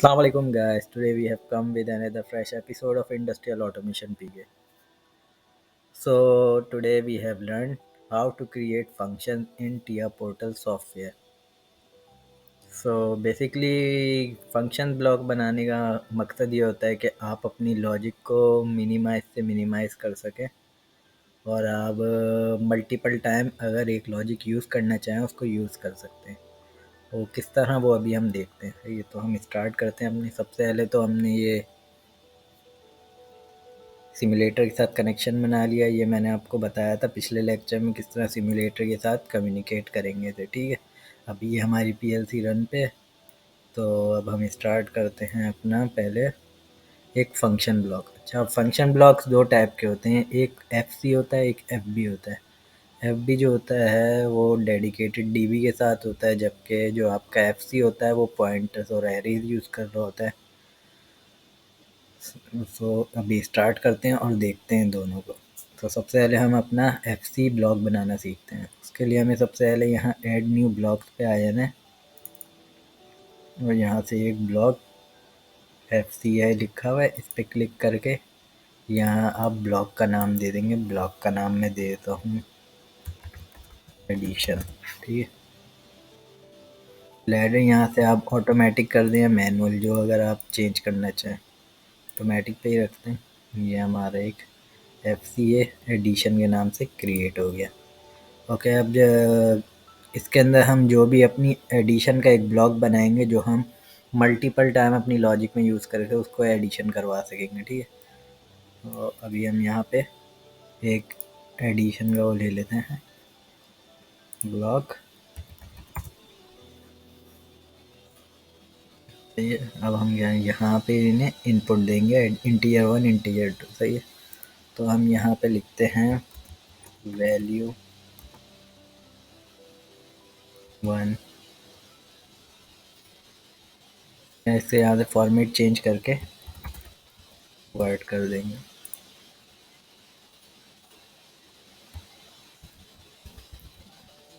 Assalamualaikum guys. Today we have come with another fresh episode of Industrial Automation PK. So today we have learned how to create functions in TIA Portal software. So basically function block बनाने का मकसद ये होता है कि आप अपनी logic को मिनिमाइज से मिनिमाइज कर सकें और आप मल्टीपल टाइम अगर एक लॉजिक यूज़ करना चाहें उसको यूज़ कर सकते हैं। वो किस तरह वो अभी हम देखते हैं। ये तो हम स्टार्ट करते हैं अपनी सबसे पहले तो हमने ये सिम्युलेटर के साथ कनेक्शन बना लिया। ये मैंने आपको बताया था पिछले लेक्चर में किस तरह सिम्युलेटर के साथ कम्युनिकेट करेंगे थे, ठीक है। अभी ये हमारी पीएलसी रन पे है, तो अब हम स्टार्ट करते हैं अपना पहले एक फंक्शन ब्लॉक। अच्छा, फंक्शन ब्लॉक्स दो टाइप के होते हैं, एक एफ सी होता है, एक एफ बी होता है। एफ बी जो होता है वो डेडिकेटेड डीबी के साथ होता है, जबकि जो आपका एफ सी होता है वो पॉइंटर्स और एरेज यूज़ कर रहा होता है। सो अभी स्टार्ट करते हैं और देखते हैं दोनों को। तो सबसे पहले हम अपना एफ सी ब्लॉक बनाना सीखते हैं। उसके लिए हमें सबसे पहले यहाँ ऐड न्यू ब्लॉक्स पे आ जाना है और यहाँ से एक ब्लॉक एफ सी है लिखा हुआ है, इस पर क्लिक करके यहाँ आप ब्लॉक का नाम दे देंगे। ब्लॉक का नाम मैं दे देता हूँ एडिशन, ठीक है। लैडर यहाँ से आप ऑटोमेटिक कर दें, मैनुअल जो अगर आप चेंज करना चाहें ऑटोमेटिक पे ही रखते हैं। ये हमारा एक एफ सी ए एडिशन के नाम से क्रिएट हो गया। ओके, अब इसके अंदर हम जो भी अपनी एडिशन का एक ब्लॉक बनाएंगे जो हम मल्टीपल टाइम अपनी लॉजिक में यूज़ करके उसको एडिशन करवा सकेंगे, ठीक है। तो अभी हम यहाँ पे एक एडिशन का वो ले लेते हैं ब्लॉक। सही है, अब हम यहाँ पे इन्हें इनपुट देंगे इंटीजर 1 इंटीजर 2, सही है। तो हम यहाँ पे लिखते हैं वैल्यू 1। ऐसे यहाँ से फॉर्मेट चेंज करके वर्ड कर देंगे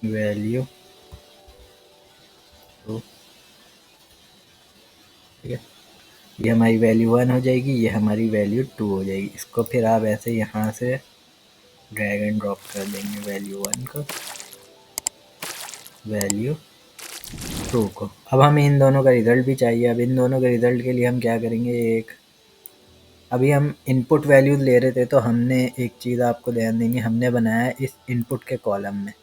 वैल्यू 2, ठीक है। ये हमारी वैल्यू 1 हो जाएगी, ये हमारी वैल्यू 2 हो जाएगी। इसको फिर आप ऐसे यहाँ से ड्रैग एंड ड्रॉप कर देंगे वैल्यू 1 को, वैल्यू 2 को। अब हमें इन दोनों का रिज़ल्ट भी चाहिए। अब इन दोनों के रिज़ल्ट के लिए हम क्या करेंगे, एक अभी हम इनपुट वैल्यूज़ ले रहे थे तो हमने एक चीज़ आपको ध्यान देंगे, हमने बनाया है इस इनपुट के कॉलम में।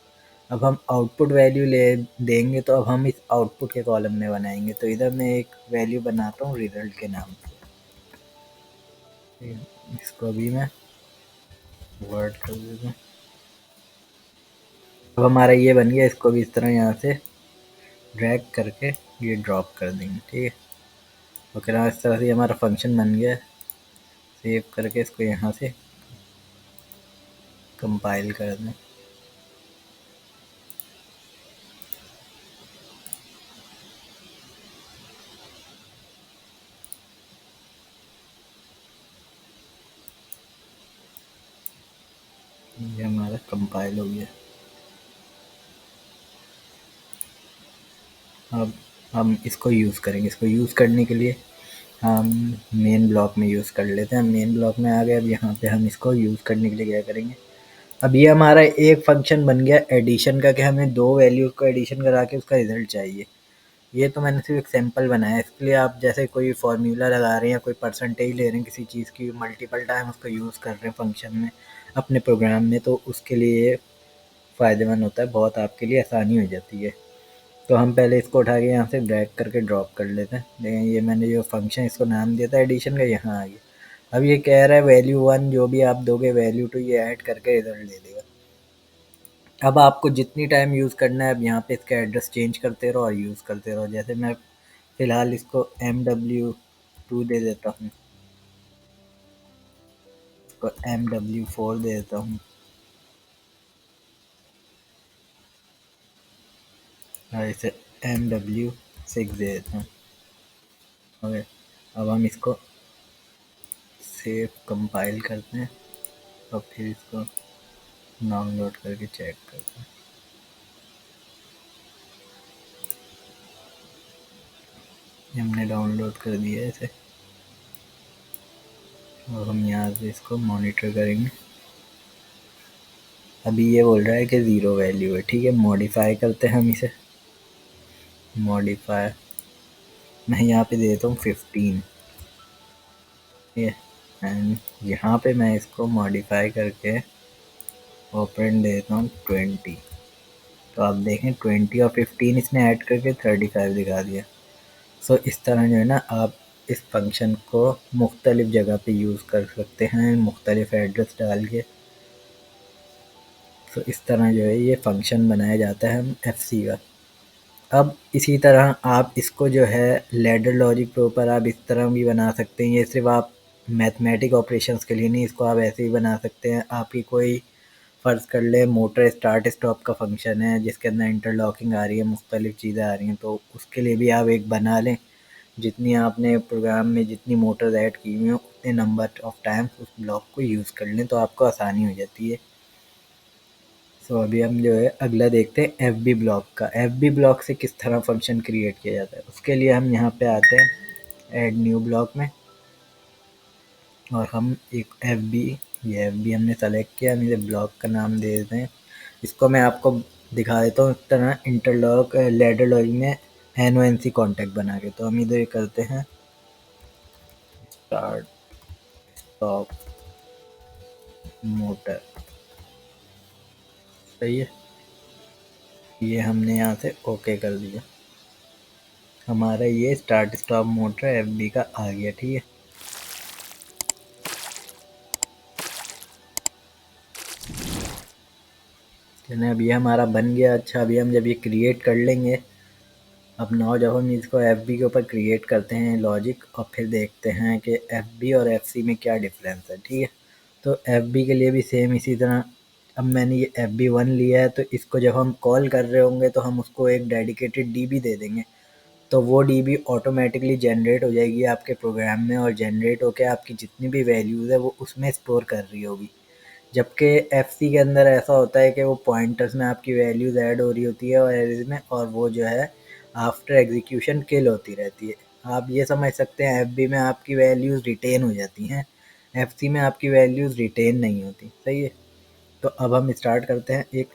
अब हम आउटपुट वैल्यू ले देंगे तो अब हम इस आउटपुट के कॉलम में बनाएंगे। तो इधर मैं एक वैल्यू बनाता हूँ रिज़ल्ट के नाम से, इसको भी मैं वर्ड कर देता हूँ। अब हमारा ये बन गया, इसको भी इस तरह यहाँ से ड्रैग करके ये ड्रॉप कर देंगे, ठीक है। ओके ना, इस तरह से हमारा फंक्शन बन गया है। सेव करके इसको यहाँ से कंपाइल कर दें। ये हमारा कंपाइल हो गया। अब हम इसको यूज़ करेंगे। इसको यूज़ करने के लिए हम मेन ब्लॉक में यूज़ कर लेते हैं। मेन ब्लॉक में आ गए। अब यहाँ पे हम इसको यूज़ करने के लिए क्या करेंगे, अब ये हमारा एक फंक्शन बन गया एडिशन का कि हमें दो वैल्यूज़ को एडिशन करा के उसका रिज़ल्ट चाहिए। ये तो मैंने सिर्फ एक सैंपल बनाया है। इसके लिए आप जैसे कोई फार्मूला लगा रहे हैं या कोई परसेंटेज ले रहे हैं किसी चीज़ की, मल्टीपल टाइम उसको यूज़ कर रहे हैं फंक्शन में अपने प्रोग्राम में, तो उसके लिए फ़ायदेमंद होता है, बहुत आपके लिए आसानी हो जाती है। तो हम पहले इसको उठा के यहाँ से ड्रैग करके ड्रॉप कर लेते हैं। देखें, ये मैंने जो फंक्शन इसको नाम दिया था एडिशन का, यहाँ आ गया। अब ये कह रहा है वैल्यू 1 जो भी आप दोगे वैल्यू 2 ये ऐड करके रिज़ल्ट दे देगा। अब आपको जितनी टाइम यूज़ करना है, अब यहाँ पे इसका एड्रेस चेंज करते रहो और यूज़ करते रहो। जैसे मैं फ़िलहाल इसको MW2 दे देता हूँ, इसको MW4 दे देता हूँ और इसे MW6 दे देता हूँ। ओके, अब हम इसको सेव कंपाइल करते हैं और फिर इसको डाउनलोड करके चेक करते हैं। हमने डाउनलोड कर दिया है इसे और हम यहाँ से इसको मॉनिटर करेंगे। अभी ये बोल रहा है कि 0 वैल्यू है, ठीक है। मॉडिफाई करते हैं हम इसे, मॉडिफाई मैं यहाँ पे देता हूँ 15, ठीक है। एंड यहाँ पे मैं इसको मॉडिफाई करके ओपन देता हूँ 20। तो आप देखें 20 और 15 इसने ऐड करके 35 दिखा दिया। सो इस तरह जो है ना, आप इस फंक्शन को मुख्तलिफ़ जगह पे यूज़ कर सकते हैं, मुख्तलिफ़ एड्रेस डाल के। तो इस तरह जो है ये फंक्शन बनाया जाता है FC का। अब इसी तरह आप इसको जो है लैडर लॉजिक के ऊपर आप इस तरह भी बना सकते हैं। ये सिर्फ आप मैथमेटिक ऑपरेशंस के लिए नहीं, इसको आप ऐसे ही बना सकते हैं। आपकी कोई फ़र्ज़ कर लें मोटर स्टार्ट स्टॉप का फंक्शन है जिसके अंदर इंटरलॉकिंग आ रही है, मुख्तलिफ़ चीज़ें आ रही हैं, तो उसके लिए भी आप एक बना लें। जितनी आपने प्रोग्राम में जितनी मोटर्स ऐड की हुई हैं उतने नंबर ऑफ़ टाइम्स उस ब्लॉक को यूज़ कर लें, तो आपको आसानी हो जाती है। सो अभी हम जो है अगला देखते हैं FB ब्लॉक का। FB ब्लॉक से किस तरह फंक्शन क्रिएट किया जाता है। उसके लिए हम यहाँ पे आते हैं ऐड न्यू ब्लॉक में और हम एक FB, ये FB हमने सेलेक्ट किया, हम इसे ब्लॉक का नाम दे देते हैं। इसको मैं आपको दिखा देता हूँ इस तरह इंटरलॉक लैडर लॉजिक में NONC कॉन्टैक्ट बना के। तो हम इधर करते हैं स्टार्ट स्टॉप मोटर, सही है। ये हमने यहाँ से ओके कर दिया, हमारा ये स्टार्ट स्टॉप मोटर FB का आ गया, ठीक है। चलिए अब ये हमारा बन गया। अच्छा अभी हम जब ये क्रिएट कर लेंगे, अब नाउ जब हम इसको FB के ऊपर क्रिएट करते हैं लॉजिक और फिर देखते हैं कि FB और FC में क्या डिफरेंस है, ठीक है। तो FB के लिए भी सेम इसी तरह, अब मैंने ये FB1 लिया है, तो इसको जब हम कॉल कर रहे होंगे तो हम उसको एक डेडिकेटेड DB दे देंगे, तो वो DB ऑटोमेटिकली जनरेट हो जाएगी आपके प्रोग्राम में और जनरेट होकर आपकी जितनी भी वैल्यूज़ है वो उसमें स्टोर कर रही होगी। जबकि FC के अंदर ऐसा होता है कि वो पॉइंटर्स में आपकी वैल्यूज़ ऐड हो रही होती है और एरेज़ में, और वो जो है आफ्टर एग्जीक्यूशन किल होती रहती है। आप ये समझ सकते हैं FB में आपकी वैल्यूज़ रिटेन हो जाती हैं, FC में आपकी वैल्यूज़ रिटेन नहीं होती, सही है। तो अब हम स्टार्ट करते हैं एक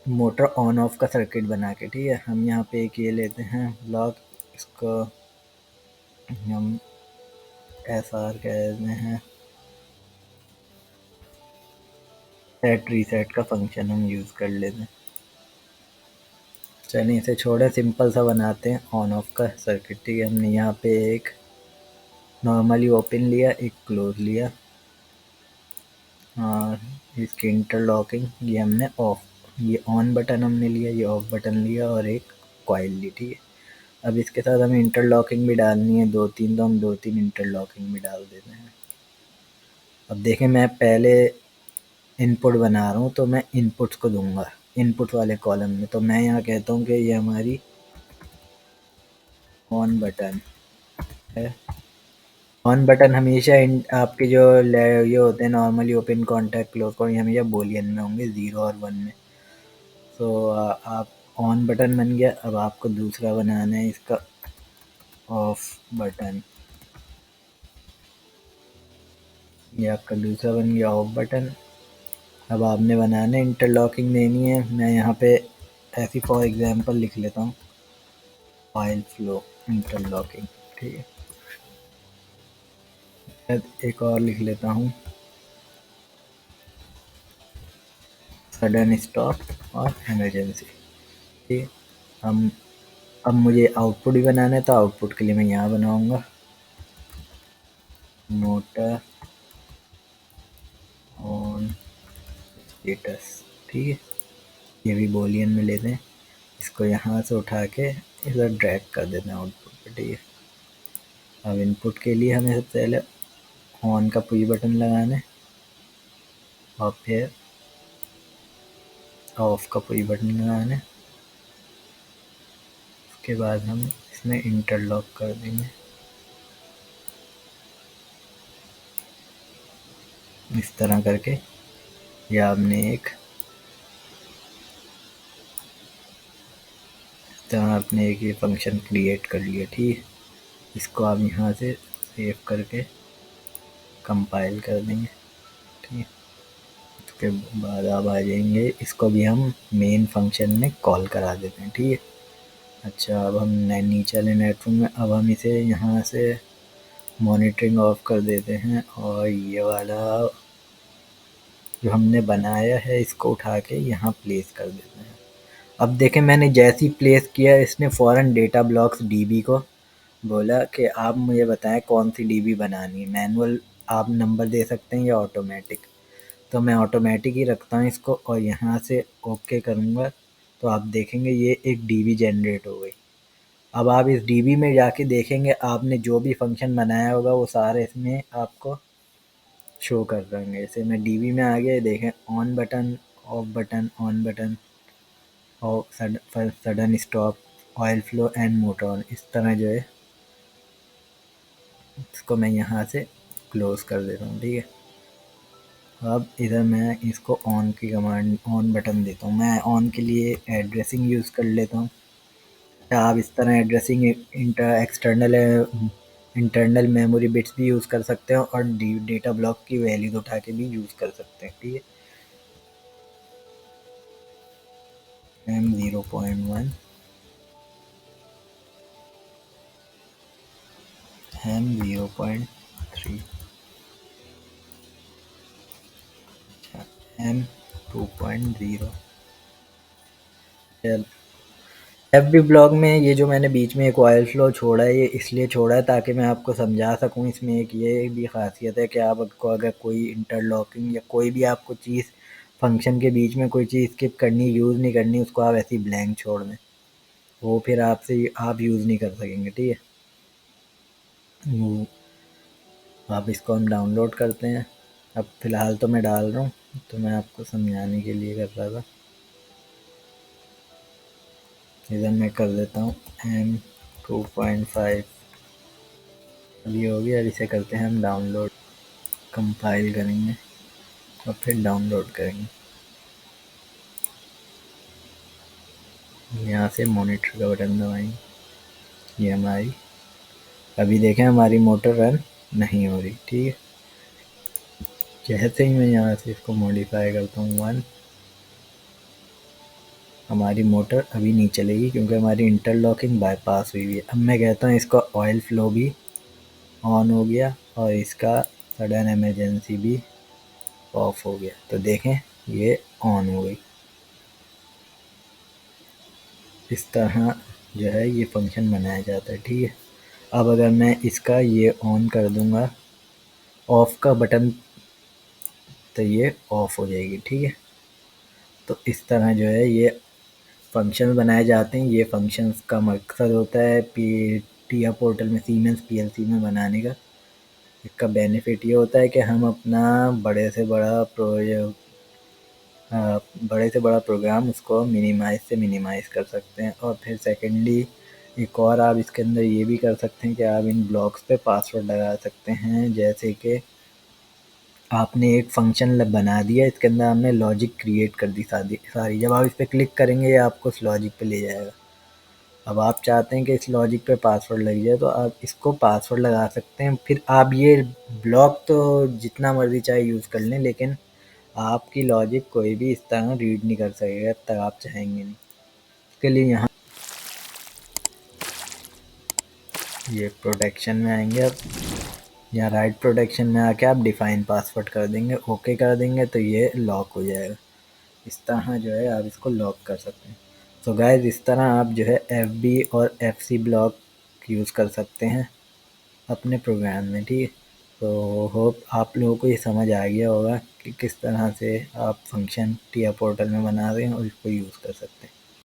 मोटर ऑन ऑफ का सर्किट बना के, ठीक है। हम यहाँ पे एक ये लेते हैं ब्लॉक, इसको हम SR कहते हैं, सेट रीसेट का फंक्शन हम यूज़ कर लेते हैं। चलिए इसे छोड़े, सिंपल सा बनाते हैं ऑन ऑफ का सर्किट, ठीक है। हमने यहाँ पे एक नॉर्मली ओपन लिया, एक क्लोज लिया और इसकी इंटरलॉकिंग ये हमने ऑफ, ये ऑन बटन हमने लिया, ये ऑफ बटन लिया और एक कॉइल ली, ठीक है। अब इसके साथ हमें इंटरलॉकिंग भी डालनी है 2-3, तो हम 2-3 इंटरलॉकिंग भी डाल देते हैं। अब देखें मैं पहले इनपुट बना रहा हूँ तो मैं इनपुट्स को दूंगा इनपुट वाले कॉलम में, तो मैं यहाँ कहता हूँ कि ये हमारी ऑन बटन है। ऑन बटन हमेशा आपके जो ये होते हैं normally open contact close contact हमेशा बोलियन में होंगे, 0 और 1 में। तो आप ऑन बटन बन गया। अब आपको दूसरा बनाना है इसका ऑफ बटन, ये आपका दूसरा बन गया ऑफ बटन। अब आपने बनाना है इंटरलॉकिंग देनी है, मैं यहाँ पे ऐसी फॉर एग्जांपल लिख लेता हूँ फाइल फ्लो इंटरलॉकिंग, ठीक है। एक और लिख लेता हूँ सडन स्टॉप और इमरजेंसी, ठीक है। हम अब मुझे आउटपुट भी बनाना है, तो आउटपुट के लिए मैं यहाँ बनाऊँगा मोटर ऑन स्टेटस, ठीक है। ये भी बोलियन में लेते हैं, इसको यहाँ से उठा के इधर ड्रैग कर देते हैं आउटपुट पे, ठीक है। अब इनपुट के लिए हमें सबसे पहले ऑन का पुश बटन लगाना है और फिर ऑफ का पुश बटन लगाना है। उसके बाद हम इसमें इंटरलॉक कर देंगे इस तरह करके, या आपने एक इस तरह आपने एक ये फंक्शन क्रिएट कर लिया, ठीक है। इसको आप यहाँ से सेव करके कंपाइल कर देंगे। ठीक है, उसके बाद आप आ जाएंगे, इसको भी हम मेन फंक्शन में कॉल करा देते हैं। ठीक है, अच्छा अब हम नीचे वाले नेटवर्क में अब हम इसे यहाँ से मॉनिटरिंग ऑफ कर देते हैं और ये वाला जो हमने बनाया है इसको उठा के यहाँ प्लेस कर देते हैं। अब देखें मैंने जैसे ही प्लेस किया इसने फ़ौरन डेटा ब्लॉक्स डीबी को बोला कि आप मुझे बताएं कौन सी डीबी बनानी है, मैनुअल आप नंबर दे सकते हैं या ऑटोमेटिक। तो मैं ऑटोमेटिक ही रखता हूँ इसको और यहाँ से ओके करूँगा तो आप देखेंगे ये एक डीबी जनरेट हो गई। अब आप इस डीबी में जाके देखेंगे आपने जो भी फंक्शन बनाया होगा वो सारे इसमें आपको शो कर देंगे। जैसे मैं डीबी में आ गया, देखें on button, off button, on button और sudden stop, oil flow and motor on, इस तरह जो है इसको मैं यहाँ से क्लोज कर देता हूँ। ठीक है, अब इधर मैं इसको ऑन की कमांड ऑन बटन देता हूँ। मैं ऑन के लिए एड्रेसिंग यूज़ कर लेता हूँ। आप इस तरह एड्रेसिंग इंटरनल मेमोरी बिट्स भी यूज़ कर सकते हैं और डेटा ब्लॉक की वैल्यूज उठा के भी यूज़ कर सकते हैं। ठीक है, M0.1, M0.3, M2.0। FB blog में ये जो मैंने बीच में एक ऑयल फ्लो छोड़ा है ये इसलिए छोड़ा है ताकि मैं आपको समझा सकूं। इसमें एक ये भी खासियत है कि आपको अगर कोई इंटरलॉकिंग या कोई भी आपको चीज़ फंक्शन के बीच में कोई चीज़ स्किप करनी, यूज़ नहीं करनी, उसको आप ऐसे ही ब्लैंक छोड़ दें, वो फिर आपसे आप यूज़ नहीं कर सकेंगे। ठीक है, आप इसको हम डाउनलोड करते हैं। अब फ़िलहाल तो मैं डाल रहा हूँ तो मैं आपको समझाने के लिए कर रहा था। इधर मैं कर देता हूँ M2.5, अभी हो गया। इसे करते हैं हम डाउनलोड, कंपाइल करेंगे और फिर डाउनलोड करेंगे। यहाँ से मॉनिटर का बटन दबाएंगे, ये हमारी अभी देखें हमारी मोटर रन नहीं हो रही। ठीक है, जैसे ही मैं यहाँ से इसको मॉडिफाई करता हूँ 1, हमारी मोटर अभी नहीं चलेगी क्योंकि हमारी इंटरलॉकिंग बाईपास हुई हुई है। अब मैं कहता हूँ इसका ऑयल फ्लो भी ऑन हो गया और इसका सडन इमरजेंसी भी ऑफ हो गया, तो देखें ये ऑन हो गई। इस तरह जो है ये फंक्शन बनाया जाता है। ठीक है, अब अगर मैं इसका ये ऑन कर दूंगा ऑफ का बटन तो ये ऑफ हो जाएगी। ठीक है, तो इस तरह जो है ये फंक्शन बनाए जाते हैं। ये फंक्शंस का मकसद होता है टीआ पोर्टल में सीमेंस पीएलसी में बनाने का। इसका बेनिफिट ये होता है कि हम अपना बड़े से बड़ा प्रोग्राम उसको मिनिमाइज़ से मिनिमाइज़ कर सकते हैं। और फिर सेकेंडली एक और आप इसके अंदर ये भी कर सकते हैं कि आप इन ब्लॉक्स पे पासवर्ड लगा सकते हैं। जैसे कि आपने एक फंक्शन बना दिया, इसके अंदर आपने लॉजिक क्रिएट कर दी सारी, जब आप इस पर क्लिक करेंगे ये आपको इस लॉजिक पे ले जाएगा। अब आप चाहते हैं कि इस लॉजिक पे पासवर्ड लग जाए तो आप इसको पासवर्ड लगा सकते हैं। फिर आप ये ब्लॉक तो जितना मर्ज़ी चाहे यूज़ कर लें, लेकिन आपकी लॉजिक कोई भी इस तरह रीड नहीं कर सकेगा जब तक आप चाहेंगे नहीं। इसके लिए यहाँ ये प्रोटेक्शन में आएंगे, अब यहाँ राइट प्रोटेक्शन में आके आप डिफ़ाइन पासवर्ड कर देंगे, ओके कर देंगे तो ये लॉक हो जाएगा। इस तरह जो है आप इसको लॉक कर सकते हैं। तो गाइस इस तरह आप जो है एफबी और एफसी ब्लॉक यूज़ कर सकते हैं अपने प्रोग्राम में। ठीक है, तो होप आप लोगों को ये समझ आ गया होगा कि किस तरह से आप फंक्शन टीआ पोर्टल में बना रहे हैं और इसको यूज़ कर सकते हैं।